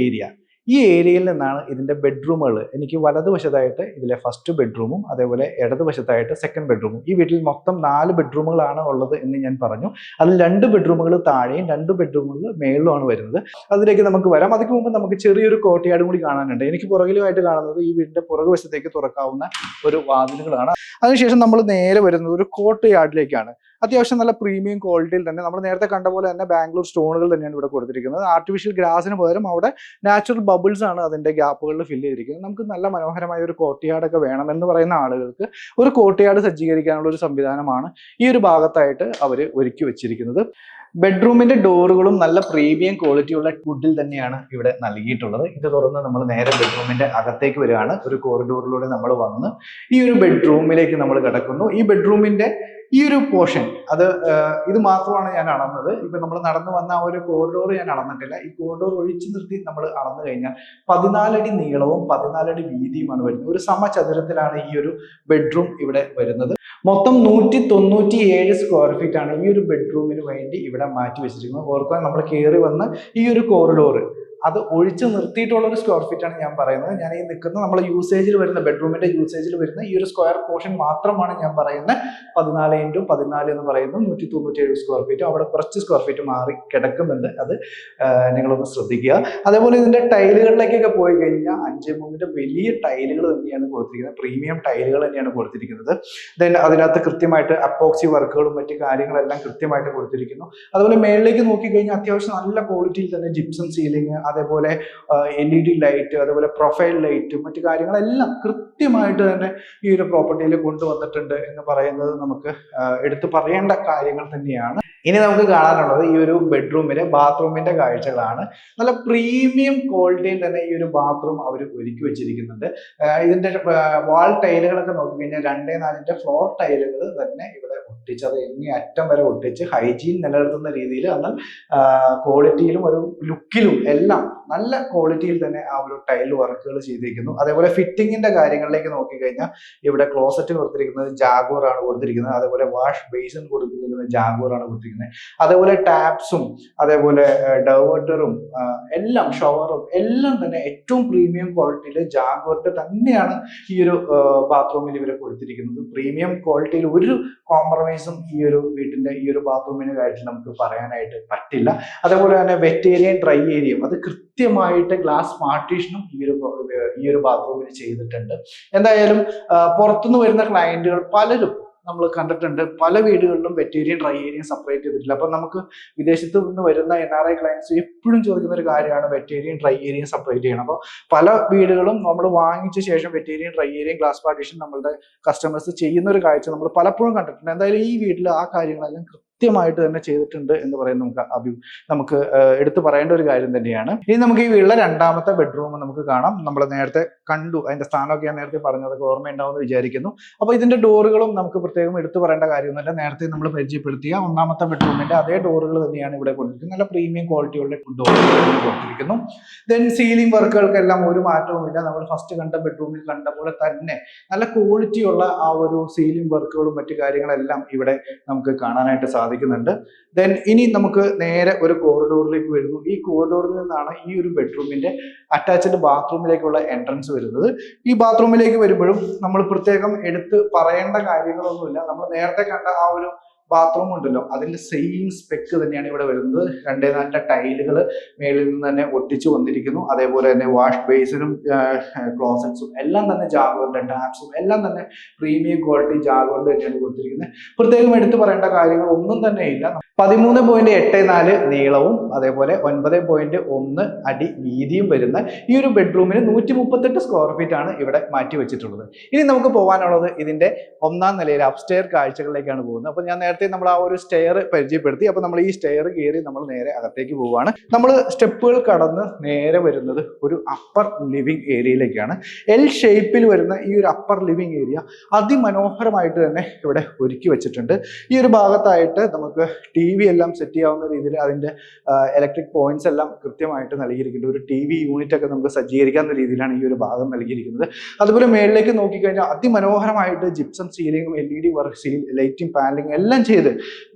ഈ ഏരിയയിൽ നിന്നാണ് ഇതിന്റെ ബെഡ്റൂമുകൾ. എനിക്ക് വലതുവശത്തായിട്ട് ഇതിലെ ഫസ്റ്റ് ബെഡ്റൂമും അതേപോലെ ഇടതുവശത്തായിട്ട് സെക്കൻഡ് ബെഡ്റൂമും. ഈ വീട്ടിൽ മൊത്തം 4 ബെഡ്റൂമുകളാണ് ഉള്ളത് എന്ന് ഞാൻ പറഞ്ഞു. അതിൽ 2 ബെഡ്റൂമുകൾ താഴെയും 2 ബെഡ്റൂമുകൾ മേളിലുമാണ് വരുന്നത്. അതിലേക്ക് നമുക്ക് വരാം. അതിന് മുമ്പ് നമുക്ക് ചെറിയൊരു കോർട്ട്യാർഡും കൂടി കാണാനുണ്ട്. എനിക്ക് പുറകിലുമായിട്ട് കാണുന്നത് ഈ വീടിന്റെ പുറകുവശത്തേക്ക് തുറക്കാവുന്ന ഒരു വാതിലുകളാണ്. അതിനുശേഷം നമ്മൾ നേരെ വരുന്നത് ഒരു കോർട്ട്യാർഡിലേക്കാണ്. അത്യാവശ്യം നല്ല പ്രീമിയം ക്വാളിറ്റിയിൽ തന്നെ നമ്മൾ നേരത്തെ കണ്ട പോലെ തന്നെ ബാംഗ്ലൂർ സ്റ്റോണുകൾ തന്നെയാണ് ഇവിടെ കൊടുത്തിരിക്കുന്നത്. ആർട്ടിഫിഷ്യൽ ഗ്രാസിന് പകരം അവിടെ നാച്ചുറൽ ബബിൾസ് ആണ് അതിന്റെ ഗ്യാപ്പുകളിൽ ഫില്ല് ചെയ്തിരിക്കുന്നത്. നമുക്ക് നല്ല മനോഹരമായ ഒരു കോർട്ട്യാർഡൊക്കെ വേണമെന്ന് പറയുന്ന ആളുകൾക്ക് ഒരു കോർട്ട്യാർഡ് സജ്ജീകരിക്കാനുള്ള ഒരു സംവിധാനമാണ് ഈ ഒരു ഭാഗത്തായിട്ട് അവർ ഒരുക്കി വെച്ചിരിക്കുന്നത്. ബെഡ്റൂമിന്റെ ഡോറുകളും നല്ല പ്രീമിയം ക്വാളിറ്റിയുള്ള വുഡിൽ തന്നെയാണ് ഇവിടെ നൽകിയിട്ടുള്ളത്. ഇത് തുറന്ന് നമ്മൾ നേരെ ബെഡ്റൂമിന്റെ അകത്തേക്ക് വരികയാണ്. ഒരു കോറിഡോറിലൂടെ നമ്മൾ വന്ന് ഈ ഒരു ബെഡ്റൂമിലേക്ക് നമ്മൾ കിടക്കുന്നു. ഈ ബെഡ്റൂമിന്റെ ഈ ഒരു പോർഷൻ ഇത് മാത്രമാണ് ഞാൻ അളന്നത്. ഇപ്പൊ നമ്മൾ നടന്നു വന്ന ആ ഒരു കോറിഡോർ ഞാൻ അളന്നിട്ടില്ല. ഈ കോറിഡോർ ഒഴിച്ചു നിർത്തി നമ്മൾ അളന്നു കഴിഞ്ഞാൽ 14 അടി നീളവും 14 അടി വീതിയുമാണ് വരുന്നത്. ഒരു സമചതുരത്തിലാണ് ഈ ഒരു ബെഡ്റൂം ഇവിടെ വരുന്നത്. മൊത്തം 197 സ്ക്വയർ ഫീറ്റ് ആണ് ഈ ഒരു ബെഡ്റൂമിന് വേണ്ടി ഇവിടെ മാറ്റി വെച്ചിരിക്കുന്നത്. ഓർക്കാൻ നമ്മൾ കയറി വന്ന് ഈ ഒരു കോറിഡോർ അത് ഒഴിച്ചു നിർത്തിയിട്ടുള്ള ഒരു സ്ക്വയർ ഫീറ്റ് ആണ് ഞാൻ പറയുന്നത്. ഞാൻ ഈ നിൽക്കുന്ന നമ്മൾ യൂസേജിൽ വരുന്ന ബെഡ്റൂമിന്റെ യൂസേജിൽ വരുന്ന ഈ ഒരു സ്ക്വയർ പോർഷൻ മാത്രമാണ് ഞാൻ പറയുന്നത്. 14x14 എന്ന് പറയുന്നത് 197 സ്ക്വയർ ഫീറ്റ്. അവിടെ കുറച്ച് സ്ക്വയർ ഫീറ്റ് മാറി കിടക്കുന്നുണ്ട്, അത് നിങ്ങളൊന്ന് ശ്രദ്ധിക്കുക. അതേപോലെ ഇതിന്റെ ടൈലുകളിലേക്കൊക്കെ പോയി കഴിഞ്ഞാൽ 5x3 വലിയ ടൈലുകൾ തന്നെയാണ് കൊടുത്തിരിക്കുന്നത്, പ്രീമിയം ടൈലുകൾ തന്നെയാണ് കൊടുത്തിരിക്കുന്നത്. ദെൻ അതിനകത്ത് കൃത്യമായിട്ട് അപ്പോക്സി വർക്കുകളും മറ്റു കാര്യങ്ങളെല്ലാം കൃത്യമായിട്ട് കൊടുത്തിരിക്കുന്നു. അതുപോലെ മേളിലേക്ക് നോക്കിക്കഴിഞ്ഞാൽ അത്യാവശ്യം നല്ല ക്വാളിറ്റിയിൽ തന്നെ ജിപ്സം സീലിംഗ്, അതേപോലെ LED ലൈറ്റ്, അതേപോലെ പ്രൊഫൈൽ ലൈറ്റ്, മറ്റു കാര്യങ്ങളെല്ലാം കൃത്യമായിട്ട് തന്നെ ഈ ഒരു പ്രോപ്പർട്ടിയിൽ കൊണ്ടുവന്നിട്ടുണ്ട് എന്ന് പറയുന്നത് നമുക്ക് എടുത്തു പറയേണ്ട കാര്യങ്ങൾ തന്നെയാണ്. ഇനി നമുക്ക് കാണാനുള്ളത് ഈ ഒരു ബെഡ്റൂമിലെ ബാത്റൂമിന്റെ കാഴ്ചകളാണ്. നല്ല പ്രീമിയം ക്വാളിറ്റിയിൽ തന്നെ ഈ ഒരു ബാത്റൂം അവർ ഒരുക്കി വെച്ചിരിക്കുന്നുണ്ട്. ഇതിന്റെ വാൾ ടൈലുകളൊക്കെ നോക്കിക്കഴിഞ്ഞാൽ 2x4 ഫ്ലോർ ടൈലുകൾ തന്നെ ഇവിടെ ഒട്ടിച്ചത് ഇനി അറ്റം വരെ ഒട്ടിച്ച് ഹൈജീൻ നിലനിർത്തുന്ന രീതിയിൽ, എന്നാൽ ക്വാളിറ്റിയിലും ഒരു ലുക്കിലും എല്ലാം നല്ല ക്വാളിറ്റിയിൽ തന്നെ ആ ഒരു ടൈൽ വർക്കുകൾ ചെയ്തിരിക്കുന്നു. അതേപോലെ ഫിറ്റിങ്ങിന്റെ കാര്യങ്ങളിലേക്ക് നോക്കിക്കഴിഞ്ഞാൽ ഇവിടെ ക്ലോസറ്റ് കൊടുത്തിരിക്കുന്നത് ജാഗുവർ ആണ് കൊടുത്തിരിക്കുന്നത്. അതേപോലെ വാഷ് ബേസിൻ കൊടുത്തിരിക്കുന്നത് ജാഗുവർ ആണ് കൊടുത്തിരിക്കുന്നത്. അതേപോലെ ടാപ്സും അതേപോലെ ഡൈവേർട്ടറും എല്ലാം ഷവറും എല്ലാം തന്നെ ഏറ്റവും പ്രീമിയം ക്വാളിറ്റിയിൽ ജാഗുവറിന്റെ തന്നെയാണ് ഈ ഒരു ബാത്റൂമിൽ ഇവരെ കൊടുത്തിരിക്കുന്നത്. പ്രീമിയം ക്വാളിറ്റിയിൽ ഒരു കോംപ്രമൈസും ഈ ഒരു വീട്ടിന്റെ ഈ ഒരു ബാത്റൂമിന്റെ കാര്യത്തിൽ നമുക്ക് പറയാനായിട്ട് പറ്റില്ല. അതേപോലെ തന്നെ വെറ്റ് ഏരിയയും ഡ്രൈ ഏരിയയും അത് കൃത്യമായിട്ട് ഗ്ലാസ് പാർട്ടീഷനും ഈ ഒരു ബാത്റൂമിൽ ചെയ്തിട്ടുണ്ട്. എന്തായാലും പുറത്തുനിന്ന് വരുന്ന ക്ലയന്റുകൾ പലരും നമ്മൾ കണ്ടിട്ടുണ്ട്, പല വീടുകളിലും വെറ്റ് ഏരിയയും ഡ്രൈ ഏരിയയും സെപ്പറേറ്റ് ചെയ്തിട്ടില്ല. അപ്പൊ നമുക്ക് വിദേശത്ത് നിന്ന് വരുന്ന NRI ക്ലയൻസ് എപ്പോഴും ചോദിക്കുന്ന ഒരു കാര്യമാണ് വെറ്റ് ഏരിയയും ഡ്രൈ ഏരിയയും സെപ്പറേറ്റ് ചെയ്യണം. അപ്പോൾ പല വീടുകളും നമ്മൾ വാങ്ങിച്ച ശേഷം വെറ്റ് ഏരിയയും ഡ്രൈ ഏരിയയും ഗ്ലാസ് പാർട്ടീഷൻ നമ്മളുടെ കസ്റ്റമേഴ്സ് ചെയ്യുന്ന ഒരു കാഴ്ച നമ്മൾ പലപ്പോഴും കണ്ടിട്ടുണ്ട്. എന്തായാലും ഈ വീട്ടിൽ ആ കാര്യങ്ങളെല്ലാം കൃത്യമായിട്ട് തന്നെ ചെയ്തിട്ടുണ്ട് എന്ന് പറയുന്നത് നമുക്ക് എടുത്തു പറയേണ്ട ഒരു കാര്യം തന്നെയാണ്. ഇനി നമുക്ക് ഈ വീട്ടിലെ രണ്ടാമത്തെ ബെഡ്റൂം നമുക്ക് കാണാം. നമ്മൾ നേരത്തെ കണ്ടു, അതിന്റെ സ്ഥാനമൊക്കെ ഞാൻ നേരത്തെ പറഞ്ഞതൊക്കെ ഓർമ്മയുണ്ടാവുമെന്ന് വിചാരിക്കുന്നു. അപ്പോൾ ഇതിന്റെ ഡോറുകളും നമുക്ക് പ്രത്യേകം എടുത്തു പറയേണ്ട കാര്യമൊന്നുമില്ല. നേരത്തെ നമ്മൾ പരിചയപ്പെടുത്തിയ ഒന്നാമത്തെ ബെഡ്റൂമിന്റെ അതേ ഡോറുകൾ തന്നെയാണ് ഇവിടെ കൊടുത്തിരിക്കുന്നത്. നല്ല പ്രീമിയം ക്വാളിറ്റിയുള്ള ഡോറുകൾ കൊടുത്തിരിക്കുന്നു. ദെൻ സീലിംഗ് വർക്കുകൾക്കെല്ലാം ഒരു മാറ്റവുമില്ല. നമ്മൾ ഫസ്റ്റ് കണ്ട ബെഡ്റൂമിൽ കണ്ട പോലെ തന്നെ നല്ല ക്വാളിറ്റിയുള്ള ആ ഒരു സീലിംഗ് വർക്കുകളും മറ്റു കാര്യങ്ങളെല്ലാം ഇവിടെ നമുക്ക് കാണാനായിട്ട് സാധിക്കുന്നുണ്ട്. ദെൻ ഇനി നമുക്ക് നേരെ ഒരു കോറിഡോറിലേക്ക് വരുന്നു. ഈ കോറിഡോറിൽ നിന്നാണ് ഈ ഒരു ബെഡ്റൂമിന്റെ അറ്റാച്ച്ഡ് ബാത്റൂമിലേക്കുള്ള എൻട്രൻസ് വരുന്നത്. ഈ ബാത്റൂമിലേക്ക് വരുമ്പോഴും നമ്മൾ പ്രത്യേകം എടുത്ത് പറയേണ്ട കാര്യങ്ങളൊന്നുമില്ല. നമ്മൾ നേരത്തെ കണ്ട ആ ഒരു ബാത്റൂം ഉണ്ടല്ലോ, അതിന്റെ സെയിം സ്പെക്ക് തന്നെയാണ് ഇവിടെ വരുന്നത്. 2x4 ടൈലുകൾ മേളിൽ നിന്ന് തന്നെ ഒട്ടിച്ചു വന്നിരിക്കുന്നു. അതേപോലെ തന്നെ വാഷ് ബേസിനും ക്ലോസറ്റ്സും എല്ലാം തന്നെ ജാഗോറിന്റെ, ടാപ്സും എല്ലാം തന്നെ പ്രീമിയം ക്വാളിറ്റി ജാഗോറിന്റെ തന്നെയാണ് കൊടുത്തിരിക്കുന്നത്. പ്രത്യേകം എടുത്തു പറയേണ്ട കാര്യങ്ങൾ ഒന്നും തന്നെ ഇല്ല. 13.84 നീളവും അതേപോലെ 9.1 അടി വീതിയും വരുന്ന ഈ ഒരു ബെഡ്റൂമിന് 138 സ്ക്വയർ ഫീറ്റ് ആണ് ഇവിടെ മാറ്റി വെച്ചിട്ടുള്ളത്. ഇനി നമുക്ക് പോകാനുള്ളത് ഇതിന്റെ ഒന്നാം നിലയിലെ അപ്സ്റ്റെയർ കാഴ്ചകളിലേക്കാണ് പോകുന്നത്. അപ്പൊ ഞാൻ നേരത്തെ നമ്മൾ ആ ഒരു സ്റ്റെയർ പരിചയപ്പെടുത്തി. അപ്പൊ നമ്മൾ ഈ സ്റ്റെയർ കയറി നമ്മൾ നേരെ അകത്തേക്ക് പോവുകയാണ്. നമ്മൾ സ്റ്റെപ്പുകൾ കടന്ന് നേരെ വരുന്നത് ഒരു അപ്പർ ലിവിംഗ് ഏരിയയിലേക്കാണ്. എൽ ഷേപ്പിൽ വരുന്ന ഈ ഒരു അപ്പർ ലിവിംഗ് ഏരിയ അതിമനോഹരമായിട്ട് തന്നെ ഇവിടെ ഒരുക്കി വെച്ചിട്ടുണ്ട്. ഈ ഒരു ഭാഗത്തായിട്ട് നമുക്ക് TV എല്ലാം സെറ്റ് ചെയ്യാവുന്ന രീതിയിൽ അതിന്റെ ഇലക്ട്രിക് പോയിന്റ്സ് എല്ലാം കൃത്യമായിട്ട് നൽകിയിരിക്കുന്നുണ്ട്. ഒരു TV യൂണിറ്റ് ഒക്കെ നമുക്ക് സജ്ജീകരിക്കാവുന്ന രീതിയിലാണ് ഈ ഒരു ഭാഗം നൽകിയിരിക്കുന്നത്. അതുപോലെ മേളിലേക്ക് നോക്കിക്കഴിഞ്ഞാൽ അതിമനോഹരമായിട്ട് ജിപ്സം സീലിംഗും LED വർക്ക് ലൈറ്റിംഗ് പാനലിംഗ് എല്ലാം ചെയ്ത്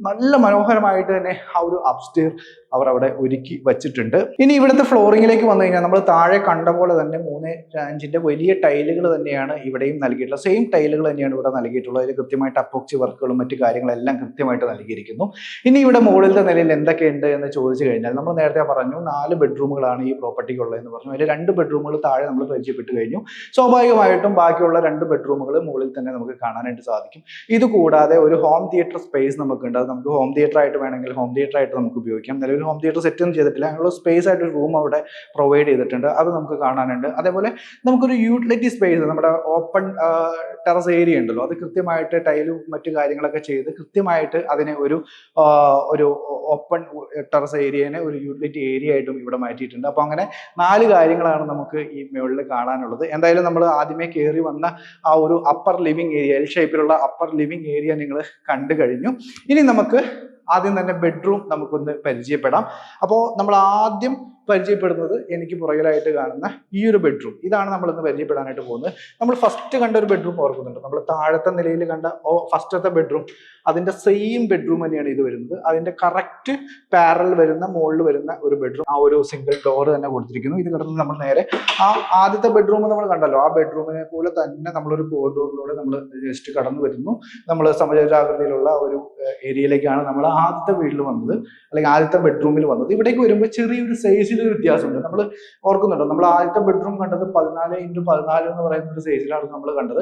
നല്ല മനോഹരമായിട്ട് തന്നെ ആ ഒരു അപ്സ്റ്റെയർ അവർ അവിടെ ഒരുക്കി വച്ചിട്ടുണ്ട്. ഇനി ഇവിടുത്തെ ഫ്ലോറിങ്ങിലേക്ക് വന്നു കഴിഞ്ഞാൽ നമ്മൾ താഴെ കണ്ട പോലെ തന്നെ 3 വലിയ ടൈലുകൾ തന്നെയാണ് ഇവിടെയും നൽകിയിട്ടുള്ളത്. സെയിം ടൈലുകൾ തന്നെയാണ് ഇവിടെ നൽകിയിട്ടുള്ളത്. അതിൽ കൃത്യമായിട്ട് അപ്പോക്സി വർക്കുകളും മറ്റു കാര്യങ്ങളെല്ലാം കൃത്യമായിട്ട് നൽകിയിരിക്കുന്നു. ഇനി ഇവിടെ മുകളിലത്തെ നിലയിൽ എന്തൊക്കെയുണ്ട് എന്ന് ചോദിച്ചു കഴിഞ്ഞാൽ നമ്മൾ നേരത്തെ പറഞ്ഞു 4 ബെഡ്റൂമുകളാണ് ഈ പ്രോപ്പർട്ടിക്ക് ഉള്ളതെന്ന് പറഞ്ഞു. അതിൽ 2 ബെഡ്റൂമുകൾ താഴെ നമ്മൾ പരിചയപ്പെട്ട് കഴിഞ്ഞു. സ്വാഭാവികമായിട്ടും ബാക്കിയുള്ള 2 ബെഡ്റൂമുകൾ മുകളിൽ തന്നെ നമുക്ക് കാണാനായിട്ട് സാധിക്കും. ഇത് കൂടാതെ ഒരു ഹോം തിയേറ്റർ സ്പേസ് നമുക്കുണ്ട്. അത് നമുക്ക് ഹോം തിയേറ്റർ ആയിട്ട് വേണമെങ്കിൽ ഹോം തിയേറ്റർ ആയിട്ട് നമുക്ക് ഉപയോഗിക്കാം. നിലവിൽ ഹോം തിയേറ്റർ സെറ്റ് ഒന്നും ചെയ്തിട്ടില്ല. അതിനുള്ള സ്പേസ് ആയിട്ട് ഒരു റൂം അവിടെ പ്രൊവൈഡ് ചെയ്തിട്ടുണ്ട്. അത് നമുക്ക് കാണാനുണ്ട്. അതേപോലെ നമുക്കൊരു യൂട്ടിലിറ്റി സ്പേസ്, നമ്മുടെ ഓപ്പൺ ടെറസ് ഏരിയ ഉണ്ടല്ലോ, അത് കൃത്യമായിട്ട് ടൈലും മറ്റു കാര്യങ്ങളൊക്കെ ചെയ്ത് കൃത്യമായിട്ട് അതിനെ ഒരു ഓപ്പൺ ടെറസ് ഏരിയനെ ഒരു യൂട്ടിലിറ്റി ഏരിയ ആയിട്ടും ഇവിടെ മാറ്റിയിട്ടുണ്ട്. അപ്പോൾ അങ്ങനെ 4 കാര്യങ്ങളാണ് നമുക്ക് ഈ മുകളിൽ കാണാനുള്ളത്. എന്തായാലും നമ്മൾ ആദ്യമേ കയറി വന്ന ആ ഒരു അപ്പർ ലിവിംഗ് ഏരിയ, എൽ ഷേപ്പിലുള്ള അപ്പർ ലിവിംഗ് ഏരിയ നിങ്ങൾ കണ്ടു കഴിഞ്ഞു. ഇനി നമുക്ക് ആദ്യം തന്നെ ബെഡ്റൂം നമുക്കൊന്ന് പരിചയപ്പെടാം. അപ്പോൾ നമ്മൾ ആദ്യം പരിചയപ്പെടുന്നത് എനിക്ക് പുറകിലായിട്ട് കാണുന്ന ഈ ഒരു ബെഡ്റൂം. ഇതാണ് നമ്മൾ ഇന്ന് പരിചയപ്പെടാനായിട്ട് പോകുന്നത്. നമ്മൾ ഫസ്റ്റ് കണ്ട ഒരു ബെഡ്റൂം ഓർക്കുന്നുണ്ട്, നമ്മൾ താഴത്തെ നിലയിൽ കണ്ട ഫസ്റ്റത്തെ ബെഡ്റൂം, അതിന്റെ സെയിം ബെഡ്റൂം തന്നെയാണ് ഇത് വരുന്നത്. അതിന്റെ കറക്റ്റ് പാരൽ വരുന്ന മുകളിൽ വരുന്ന ഒരു ബെഡ്റൂം, ആ ഒരു സിംഗിൾ ഡോർ തന്നെ കൊടുത്തിരിക്കുന്നു. ഇത് കിടന്ന് നമ്മൾ നേരെ ആ ആദ്യത്തെ ബെഡ്റൂം നമ്മൾ കണ്ടല്ലോ, ആ ബെഡ്റൂമിനെ പോലെ തന്നെ നമ്മളൊരു കോറിഡോറിലൂടെ നമ്മൾ ജസ്റ്റ് കടന്നു വരുന്നു. നമ്മൾ സമചതുരാകൃതിയിലുള്ള ഒരു ഏരിയയിലേക്കാണ് നമ്മൾ ആദ്യത്തെ വീട്ടിൽ വന്നത്, അല്ലെങ്കിൽ ആദ്യത്തെ ബെഡ്റൂമിൽ വന്നത്. ഇവിടേക്ക് വരുമ്പോൾ ചെറിയൊരു സൈസിലൊരു വ്യത്യാസമുണ്ട്. നമ്മൾ ഓർക്കുന്നുണ്ടോ, നമ്മൾ ആദ്യത്തെ ബെഡ്റൂം കണ്ടത് 14x14 എന്ന് പറയുന്ന ഒരു സൈസിലാണ് നമ്മൾ കണ്ടത്.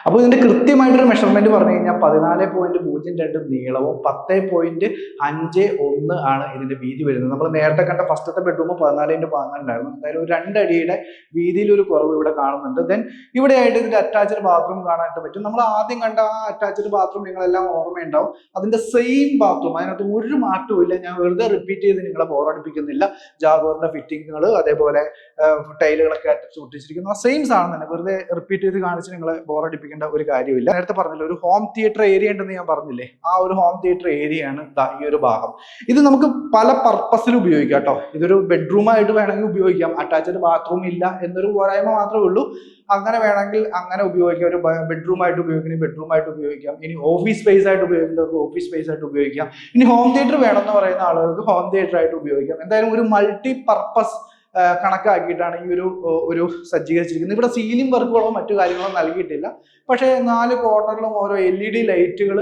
അപ്പോൾ ഇതിന്റെ കൃത്യമായിട്ടൊരു മെഷർമെന്റ് പറഞ്ഞു കഴിഞ്ഞാൽ 14.02 നീളവും 10.51 ആണ് ഇതിന്റെ വീതി വരുന്നത്. നമ്മൾ നേരത്തെ കണ്ട ഫസ്റ്റത്തെ ബെഡ്റൂം 14x14 ഉണ്ടായിരുന്നു. എന്തായാലും ഒരു 2 അടിയുടെ വീതിയിൽ ഒരു കുറവ് ഇവിടെ കാണുന്നുണ്ട്. ദെൻ ഇവിടെയായിട്ട് ഇതിന്റെ അറ്റാച്ച്ഡ് ബാത്റൂം കാണാനായിട്ട് പറ്റും. നമ്മൾ ആദ്യം കണ്ട ആ അറ്റാച്ച്ഡ് ബാത്റൂം നിങ്ങളെല്ലാം ഓർമ്മയുണ്ടാവും. അതിന്റെ സെയിം ബാത്റൂം, അതിനകത്ത് ഒരു മാറ്റവും ഇല്ല. ഞാൻ വെറുതെ റിപ്പീറ്റ് ചെയ്ത് നിങ്ങളെ ബോറടിപ്പിക്കുന്നില്ല. ജാഗോറിന്റെ ഫിറ്റിങ്ങുകൾ, അതേപോലെ ടൈലുകളൊക്കെ അറ്റച്ച് ഒട്ടിച്ചിരിക്കുന്നു, ആ സെയിം സാധനം തന്നെ. വെറുതെ റിപ്പീറ്റ് ചെയ്ത് കാണിച്ച് നിങ്ങളെ ബോറടിപ്പിക്കേണ്ട ഒരു കാര്യമില്ല. നേരത്തെ പറഞ്ഞില്ല, ഒരു ഹോം തിയേറ്റർ ഏരിയ ഉണ്ടെന്ന് ഞാൻ പറഞ്ഞില്ലേ, ആ ഒരു ഹോം തിയേറ്റർ ഏരിയയാണ് ഈ ഒരു ഭാഗം. ഇത് നമുക്ക് പല പർപ്പസിൽ ഉപയോഗിക്കാം കേട്ടോ. ഇതൊരു ബെഡ്റൂമായിട്ട് വേണമെങ്കിൽ ഉപയോഗിക്കാം. അറ്റാച്ച്ഡ് ബാത്റൂം ഇല്ല എന്നൊരു പോരായ്മ മാത്രമേ ഉള്ളൂ. അങ്ങനെ വേണമെങ്കിൽ അങ്ങനെ ഉപയോഗിക്കാം. ഒരു ബെഡ്റൂം ആയിട്ട് ഉപയോഗിക്കണമെങ്കിൽ ബെഡ്റൂം ആയിട്ട് ഉപയോഗിക്കാം. ഇനി ഓഫീസ് സ്പേസ് ആയിട്ട് ഉപയോഗിക്കുന്നവർക്ക് ഓഫീസ് സ്പേസ് ആയിട്ട് ഉപയോഗിക്കാം. ഇനി ഹോം തിയേറ്റർ വേണമെന്ന് പറയുന്ന ആളുകൾക്ക് ഹോം തിയേറ്റർ ആയിട്ട് ഉപയോഗിക്കാം. എന്തായാലും ഒരു മൾട്ടി പർപ്പസ് കണക്കാക്കിയിട്ടാണ് ഈ ഒരു സജ്ജീകരിച്ചിരിക്കുന്നത്. ഇവിടെ സീലിംഗ് വർക്കുകളോ മറ്റു കാര്യങ്ങളോ നൽകിയിട്ടില്ല. പക്ഷേ 4 കോർണറിലും ഓരോ LED ലൈറ്റുകൾ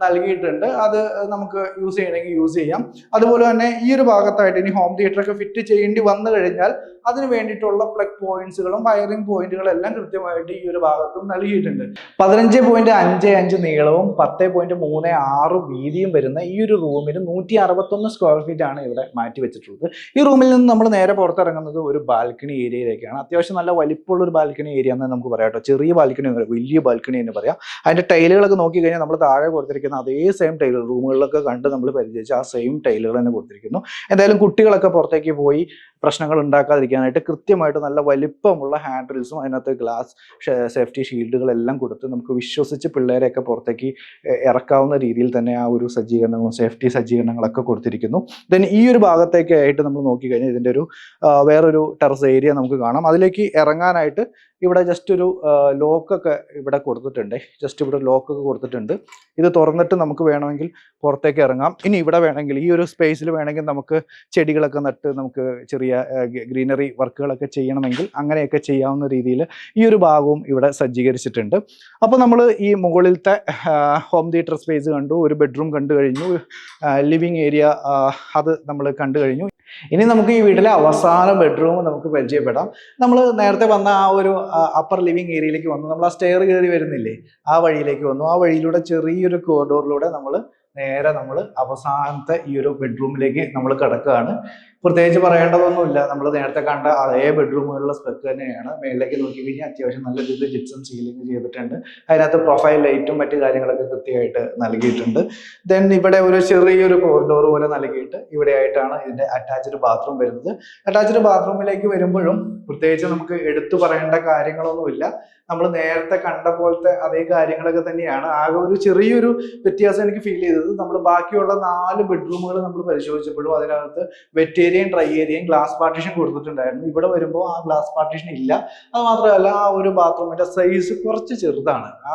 നൽകിയിട്ടുണ്ട്. അത് നമുക്ക് യൂസ് ചെയ്യണമെങ്കിൽ യൂസ് ചെയ്യാം. അതുപോലെ തന്നെ ഈ ഒരു ഭാഗത്തായിട്ട് ഇനി ഹോം തിയേറ്റർ ഒക്കെ ഫിറ്റ് ചെയ്യേണ്ടി വന്നു കഴിഞ്ഞാൽ അതിന് വേണ്ടിയിട്ടുള്ള പ്ലഗ് പോയിന്റ്സുകളും വയറിംഗ് പോയിന്റുകളും എല്ലാം കൃത്യമായിട്ട് ഈ ഒരു ഭാഗത്തും നൽകിയിട്ടുണ്ട്. 15.55 നീളവും 10.36 വീതിയും വരുന്ന ഈ ഒരു റൂമിന് 161 സ്ക്വയർ ഫീറ്റ് ആണ് ഇവിടെ മാറ്റി വെച്ചിട്ടുള്ളത്. ഈ റൂമിൽ നിന്ന് നമ്മൾ നേരെ പുറത്തിറങ്ങുന്നത് ഒരു ബാൽക്കണി ഏരിയയിലേക്കാണ്. അത്യാവശ്യം നല്ല വലിപ്പമുള്ള ഒരു ബാൽക്കണി ഏരിയ എന്ന് നമുക്ക് പറയാം കേട്ടോ. ചെറിയ ബാൽക്കണി, വലിയ ബാൽക്കണി എന്ന് പറയാം. അതിന്റെ ടൈലുകളൊക്കെ നോക്കി കഴിഞ്ഞാൽ നമ്മൾ താഴെ കൊടുത്തിരിക്കുന്ന അതേ സെയിം ടൈലുകൾ റൂമുകളിലൊക്കെ കണ്ട് നമ്മൾ പരിചയിച്ച ആ സെയിം ടൈലുകൾ തന്നെ കൊടുത്തിരിക്കുന്നു. എന്തായാലും കുട്ടികളൊക്കെ പുറത്തേക്ക് പോയി പ്രശ്നങ്ങൾ ഉണ്ടാക്കാതിരിക്കാനായിട്ട് കൃത്യമായിട്ട് നല്ല വലിപ്പമുള്ള ഹാൻഡ് റെയിൽസും അതിനകത്ത് ഗ്ലാസ് സേഫ്റ്റി ഷീൽഡുകളെല്ലാം കൊടുത്ത് നമുക്ക് വിശ്വസിച്ച് പിള്ളേരെയൊക്കെ പുറത്തേക്ക് ഇറക്കാവുന്ന രീതിയിൽ തന്നെ ആ ഒരു സജ്ജീകരണങ്ങളും സേഫ്റ്റി സജ്ജീകരണങ്ങളൊക്കെ കൊടുത്തിരിക്കുന്നു. ദെൻ ഈ ഒരു ഭാഗത്തേക്ക് ആയിട്ട് നമ്മൾ നോക്കിക്കഴിഞ്ഞാൽ ഇതിൻ്റെ ഒരു വേറൊരു ടെറസ് ഏരിയ നമുക്ക് കാണാം. അതിലേക്ക് ഇറങ്ങാനായിട്ട് ഇവിടെ ജസ്റ്റ് ഒരു ലോക്കൊക്കെ ഇവിടെ കൊടുത്തിട്ടുണ്ട്. ജസ്റ്റ് ഇവിടെ ലോക്കൊക്കെ കൊടുത്തിട്ടുണ്ട്. ഇത് തുറന്നിട്ട് നമുക്ക് വേണമെങ്കിൽ പുറത്തേക്ക് ഇറങ്ങാം. ഇനി ഇവിടെ വേണമെങ്കിൽ ഈ ഒരു സ്പേസിൽ വേണമെങ്കിൽ നമുക്ക് ചെടികളൊക്കെ നട്ട് നമുക്ക് ചെറിയ ഗ്രീനറി വർക്കുകളൊക്കെ ചെയ്യണമെങ്കിൽ അങ്ങനെയൊക്കെ ചെയ്യാവുന്ന രീതിയിൽ ഈ ഒരു ഭാഗവും ഇവിടെ സജ്ജീകരിച്ചിട്ടുണ്ട്. അപ്പോൾ നമ്മൾ ഈ മുകളിലത്തെ ഹോം തിയേറ്റർ സ്പേസ് കണ്ടു, ഒരു ബെഡ്റൂം കണ്ടു കഴിഞ്ഞു, ലിവിങ് ഏരിയ അത് നമ്മൾ കണ്ടു കഴിഞ്ഞു. ഇനി നമുക്ക് ഈ വീട്ടിലെ അവസാന ബെഡ്റൂം നമുക്ക് പരിചയപ്പെടാം. നമ്മൾ നേരത്തെ വന്ന ആ ഒരു അപ്പർ ലിവിങ് ഏരിയയിലേക്ക് വന്നു. നമ്മൾ ആ സ്റ്റെയർ കയറി വരുന്നില്ലേ, ആ വഴിയിലേക്ക് വന്നു. ആ വഴിയിലൂടെ ചെറിയൊരു കോറിഡോറിലൂടെ നേരെ നമ്മൾ അവസാനത്തെ ഈ ഒരു ബെഡ്റൂമിലേക്ക് നമ്മൾ കിടക്കുകയാണ്. പ്രത്യേകിച്ച് പറയേണ്ടതൊന്നുമില്ല, നമ്മൾ നേരത്തെ കണ്ട അതേ ബെഡ്റൂമുകളിലെ സ്പെക്ക് തന്നെയാണ്. മേളിലേക്ക് നോക്കി കഴിഞ്ഞാൽ അത്യാവശ്യം നല്ല രീതിയിൽ ജിപ്സം സീലിംഗ് ചെയ്തിട്ടുണ്ട്. അതിനകത്ത് പ്രൊഫൈൽ ലൈറ്റും മറ്റു കാര്യങ്ങളൊക്കെ കൃത്യമായിട്ട് നൽകിയിട്ടുണ്ട്. ദെൻ ഇവിടെ ഒരു ചെറിയൊരു കോറിഡോർ പോലെ നൽകിയിട്ട് ഇവിടെ ആയിട്ടാണ് ഇതിന്റെ അറ്റാച്ച്ഡ് ബാത്റൂം വരുന്നത്. അറ്റാച്ച്ഡ് ബാത്റൂമിലേക്ക് വരുമ്പോഴും പ്രത്യേകിച്ച് നമുക്ക് എടുത്തു പറയേണ്ട കാര്യങ്ങളൊന്നുമില്ല. നമ്മൾ നേരത്തെ കണ്ട പോലത്തെ അതേ കാര്യങ്ങളൊക്കെ തന്നെയാണ്. ആകെ ഒരു ചെറിയൊരു വ്യത്യാസം എനിക്ക് ഫീൽ ചെയ്തത്, നമ്മൾ ബാക്കിയുള്ള 4 ബെഡ്റൂമുകൾ നമ്മൾ പരിശോധിച്ചപ്പോഴും അതിനകത്ത് വെറ്റ് ഏരിയയും ഡ്രൈ ഏരിയയും ഗ്ലാസ് പാർട്ടീഷൻ കൊടുത്തിട്ടുണ്ടായിരുന്നു. ഇവിടെ വരുമ്പോൾ ആ ഗ്ലാസ് പാർട്ടീഷൻ ഇല്ല. അത് മാത്രമല്ല ആ ഒരു ബാത്റൂമിന്റെ സൈസ് കുറച്ച് ചെറുതാണ്. ആ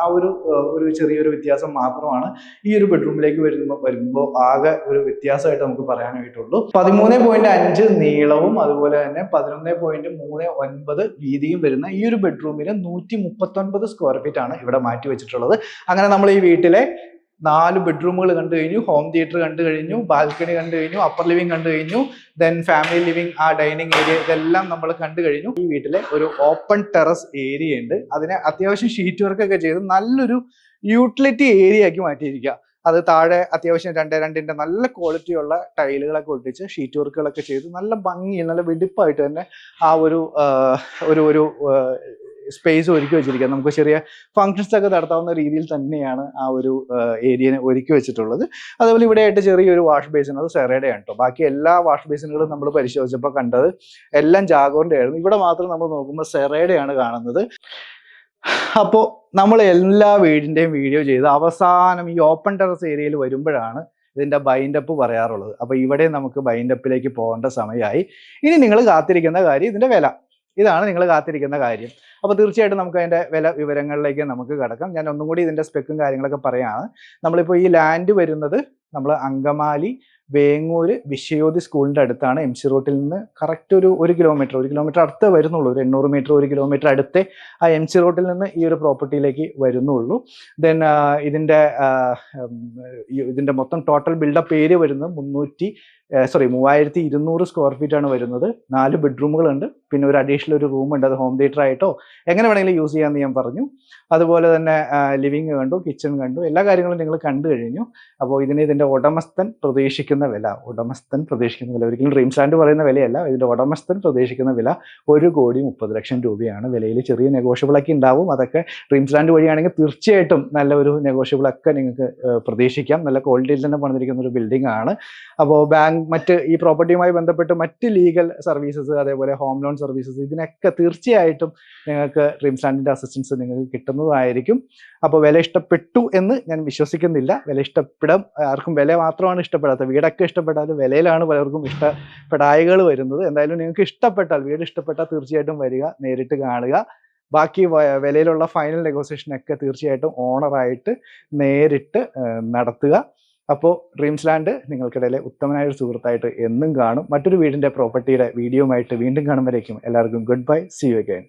ഒരു ചെറിയൊരു വ്യത്യാസം മാത്രമാണ് ഈ ഒരു ബെഡ്റൂമിലേക്ക് വരുമ്പോൾ ആകെ ഒരു വ്യത്യാസമായിട്ട് നമുക്ക് പറയാനായിട്ടുള്ളൂ. 13.5 നീളവും അതുപോലെ തന്നെ 11.39 വീതിയും വരുന്ന ഈ ഒരു ബെഡ്റൂമിന് 139 സ്ക്വയർ ഫീറ്റ് ആണ് ഇവിടെ മാറ്റി വെച്ചിട്ടുള്ളത്. അങ്ങനെ നമ്മൾ ഈ വീട്ടിലെ 4 ബെഡ്റൂമുകൾ കണ്ടു കഴിഞ്ഞു, ഹോം തിയേറ്റർ കണ്ടു കഴിഞ്ഞു, ബാൽക്കണി കണ്ടു കഴിഞ്ഞു, അപ്പർ ലിവിംഗ് കണ്ടു കഴിഞ്ഞു, ദെൻ ഫാമിലി ലിവിംഗ്, ആ ഡൈനിങ് ഏരിയ, ഇതെല്ലാം നമ്മൾ കണ്ടു കഴിഞ്ഞു. ഈ വീട്ടിലെ ഒരു ഓപ്പൺ ടെറസ് ഏരിയ ഉണ്ട്. അതിനെ അത്യാവശ്യം ഷീറ്റ് വർക്ക് ഒക്കെ ചെയ്ത് നല്ലൊരു യൂട്ടിലിറ്റി ഏരിയ ആക്കി മാറ്റിയിരിക്കുക. അത് താഴെ അത്യാവശ്യം 2x2 നല്ല ക്വാളിറ്റിയുള്ള ടൈലുകളൊക്കെ ഒട്ടിച്ച് ഷീറ്റ് വർക്കുകളൊക്കെ ചെയ്ത് നല്ല ഭംഗിയിൽ നല്ല വെടിപ്പായിട്ട് തന്നെ ആ ഒരു സ്പേസ് ഒരുക്കി വെച്ചിരിക്കുക. നമുക്ക് ചെറിയ ഫങ്ഷൻസ് ഒക്കെ നടത്താവുന്ന രീതിയിൽ തന്നെയാണ് ആ ഒരു ഏരിയനെ ഒരുക്കി വെച്ചിട്ടുള്ളത്. അതുപോലെ ഇവിടെ ആയിട്ട് ചെറിയൊരു വാഷ് ബേസിൻ, അത് സെറയുടെ ആണ് കേട്ടോ. ബാക്കി എല്ലാ വാഷ് ബേസിനുകളും നമ്മൾ പരിശോധിച്ചപ്പോൾ കണ്ടത് എല്ലാം ജാഗോറിന്റെ ആയിരുന്നു. ഇവിടെ മാത്രം നമ്മൾ നോക്കുമ്പോൾ സെറയുടെ ആണ് കാണുന്നത്. അപ്പോൾ നമ്മൾ എല്ലാ വീടിൻ്റെയും വീഡിയോ ചെയ്ത് അവസാനം ഈ ഓപ്പൺ ടെറസ് ഏരിയയിൽ വരുമ്പോഴാണ് ഇതിൻ്റെ ബൈൻഡപ്പ് പറയാറുള്ളത്. അപ്പോൾ ഇവിടെ നമുക്ക് ബൈൻഡപ്പിലേക്ക് പോകേണ്ട സമയമായി. ഇനി നിങ്ങൾ കാത്തിരിക്കുന്ന കാര്യം ഇതിൻ്റെ വില. ഇതാണ് നിങ്ങൾ കാത്തിരിക്കുന്ന കാര്യം. അപ്പോൾ തീർച്ചയായിട്ടും നമുക്ക് അതിൻ്റെ വില വിവരങ്ങളിലേക്ക് നമുക്ക് കിടക്കാം. ഞാൻ ഒന്നും കൂടി ഇതിൻ്റെ സ്പെക്കും കാര്യങ്ങളൊക്കെ പറയുകയാണ്. നമ്മളിപ്പോൾ ഈ ലാൻഡ് വരുന്നത് നമ്മൾ അങ്കമാലി വേങ്ങൂര് വിശ്വജ്യോതി സ്കൂളിൻ്റെ അടുത്താണ്. എം സി റോട്ടിൽ നിന്ന് കറക്റ്റ് ഒരു കിലോമീറ്റർ അടുത്തേ വരുന്നുള്ളൂ. ഒരു 800 മീറ്റർ 1 കിലോമീറ്റർ അടുത്തേ ആ എം സി റോട്ടിൽ നിന്ന് ഈ ഒരു പ്രോപ്പർട്ടിയിലേക്ക് വരുന്നുള്ളൂ. ദെൻ ഇതിൻ്റെ മൊത്തം ടോട്ടൽ ബിൽഡപ്പ് ഏരിയ വരുന്നത് 3200 സ്ക്വയർ ഫീറ്റ് ആണ് വരുന്നത്. 4 ബെഡ്റൂമുകളുണ്ട്, പിന്നെ ഒരു അഡീഷണൽ ഒരു റൂം ഉണ്ട്. അത് ഹോം തിയേറ്റർ ആയിട്ടോ എങ്ങനെ വേണമെങ്കിലും യൂസ് ചെയ്യാമെന്ന് ഞാൻ പറഞ്ഞു. അതുപോലെ തന്നെ ലിവിങ് കണ്ടു, കിച്ചൺ കണ്ടു, എല്ലാ കാര്യങ്ങളും നിങ്ങൾ കണ്ടു കഴിഞ്ഞു. അപ്പോൾ ഇതിൻ്റെ ഉടമസ്ഥൻ പ്രതീക്ഷിക്കുന്ന വില ഒരിക്കലും ഡ്രീംസ് ലാൻഡ് പറയുന്ന വിലയല്ല. ഇതിൻ്റെ ഉടമസ്ഥൻ പ്രതീക്ഷിക്കുന്ന വില 1,30,00,000 രൂപയാണ്. വിലയിൽ ചെറിയ നെഗോഷ്യബിളൊക്കെ ഉണ്ടാവും. അതൊക്കെ ഡ്രീംസ് ലാൻഡ് വഴിയാണെങ്കിൽ തീർച്ചയായിട്ടും നല്ലൊരു നെഗോഷ്യബിളൊക്കെ നിങ്ങൾക്ക് പ്രതീക്ഷിക്കാം. നല്ല ക്വാളിറ്റിയിൽ തന്നെ പണിതിരിക്കുന്ന ഒരു ബിൽഡിംഗ് ആണ്. അപ്പോൾ മറ്റ് ഈ പ്രോപ്പർട്ടിയുമായി ബന്ധപ്പെട്ട് മറ്റ് ലീഗൽ സർവീസസ്, അതേപോലെ ഹോം ലോൺ സർവീസസ്, ഇതിനൊക്കെ തീർച്ചയായിട്ടും നിങ്ങൾക്ക് ഡ്രീംസ് ലാൻഡിൻ്റെ അസിസ്റ്റൻസ് നിങ്ങൾക്ക് കിട്ടുന്നതായിരിക്കും. അപ്പോൾ വില ഇഷ്ടപ്പെട്ടു എന്ന് ഞാൻ വിശ്വസിക്കുന്നില്ല. വില ആർക്കും വില മാത്രമാണ് ഇഷ്ടപ്പെടാത്തത്. വീടൊക്കെ ഇഷ്ടപ്പെട്ടാലും വിലയിലാണ് പലർക്കും ഇഷ്ടപ്പെടായികൾ വരുന്നത്. എന്തായാലും നിങ്ങൾക്ക് വീട് ഇഷ്ടപ്പെട്ടാൽ തീർച്ചയായിട്ടും വരിക, നേരിട്ട് കാണുക. ബാക്കി വിലയിലുള്ള ഫൈനൽ നെഗോസിയേഷനൊക്കെ തീർച്ചയായിട്ടും ഓണറായിട്ട് നേരിട്ട് നടത്തുക. അപ്പോൾ ഡ്രീംസ് ലാൻഡ് നിങ്ങൾക്കിടയിലെ ഉത്തമനായ ഒരു സുഹൃത്തായിട്ട് എന്നും കാണും. മറ്റൊരു വീടിൻ്റെ പ്രോപ്പർട്ടിയുടെ വീഡിയോയുമായിട്ട് വീണ്ടും കാണുമ്പോഴേക്കും എല്ലാവർക്കും goodbye, see you again.